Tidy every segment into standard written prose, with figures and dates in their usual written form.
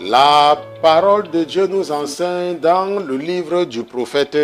La parole de Dieu nous enseigne dans le livre du prophète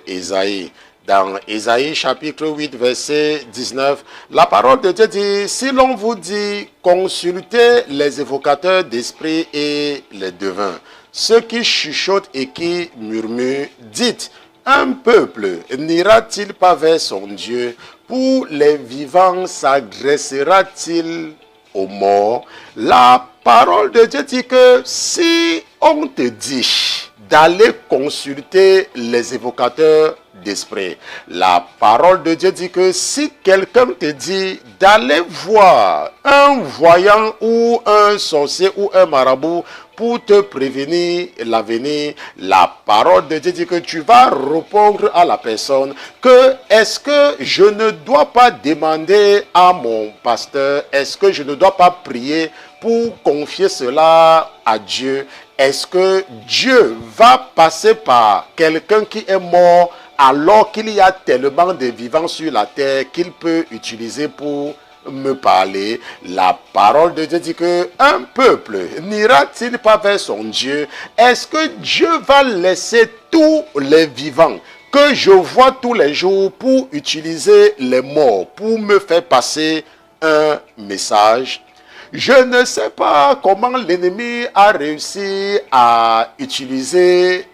Ésaïe. Dans Ésaïe chapitre 8 verset 19, la parole de Dieu dit, si l'on vous dit, consultez les évocateurs d'esprit et les devins, ceux qui chuchotent et qui murmurent, dites, un peuple n'ira-t-il pas vers son Dieu? Pour les vivants s'adressera-t-il aux morts? La parole de Dieu dit que si on te dit d'aller consulter les évocateurs d'esprit, la parole de Dieu dit que si quelqu'un te dit d'aller voir un voyant ou un sorcier ou un marabout pour te prévenir l'avenir, la parole de Dieu dit que tu vas répondre à la personne que est-ce que je ne dois pas demander à mon pasteur, est-ce que je ne dois pas prier pour confier cela à Dieu? Est-ce que Dieu va passer par quelqu'un qui est mort alors qu'il y a tellement de vivants sur la terre qu'il peut utiliser pour me parler? La parole de Dieu dit que un peuple n'ira-t-il pas vers son Dieu? Est-ce que Dieu va laisser tous les vivants que je vois tous les jours pour utiliser les morts pour me faire passer un message? Je ne sais pas comment l'ennemi a réussi à utiliser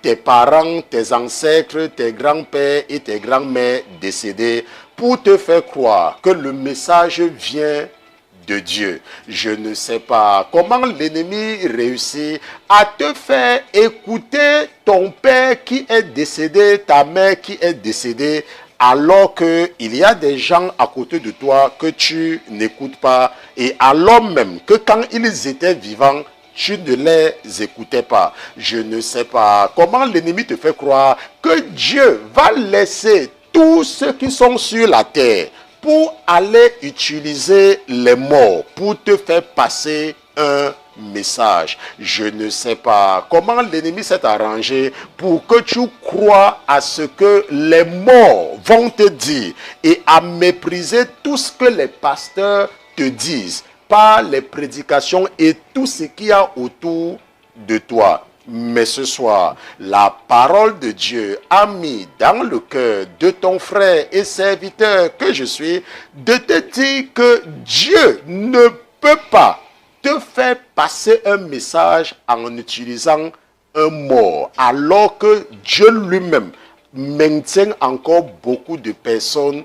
tes parents, tes ancêtres, tes grands-pères et tes grands-mères décédés pour te faire croire que le message vient de Dieu. Je ne sais pas comment l'ennemi réussit à te faire écouter ton père qui est décédé, ta mère qui est décédée, alors qu'il y a des gens à côté de toi que tu n'écoutes pas, et alors même que quand ils étaient vivants, tu ne les écoutais pas. Je ne sais pas comment l'ennemi te fait croire que Dieu va laisser tous ceux qui sont sur la terre pour aller utiliser les morts, pour te faire passer un message. Je ne sais pas comment l'ennemi s'est arrangé pour que tu crois à ce que les morts vont te dire et à mépriser tout ce que les pasteurs te disent par les prédications et tout ce qu'il y a autour de toi. Mais ce soir, la parole de Dieu a mis dans le cœur de ton frère et serviteur que je suis de te dire que Dieu ne peut pas te faire passer un message en utilisant un mort, alors que Dieu lui-même maintient encore beaucoup de personnes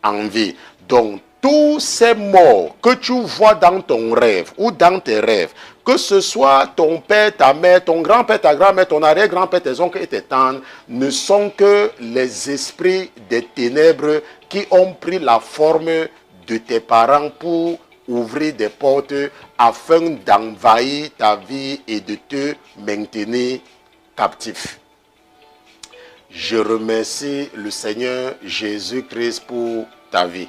en vie. Donc, tous ces morts que tu vois dans ton rêve ou dans tes rêves, que ce soit ton père, ta mère, ton grand-père, ta grand-mère, ton arrière-grand-père, tes oncles et tes tantes, ne sont que les esprits des ténèbres qui ont pris la forme de tes parents pour ouvrir des portes afin d'envahir ta vie et de te maintenir captif. Je remercie le Seigneur Jésus-Christ pour ta vie.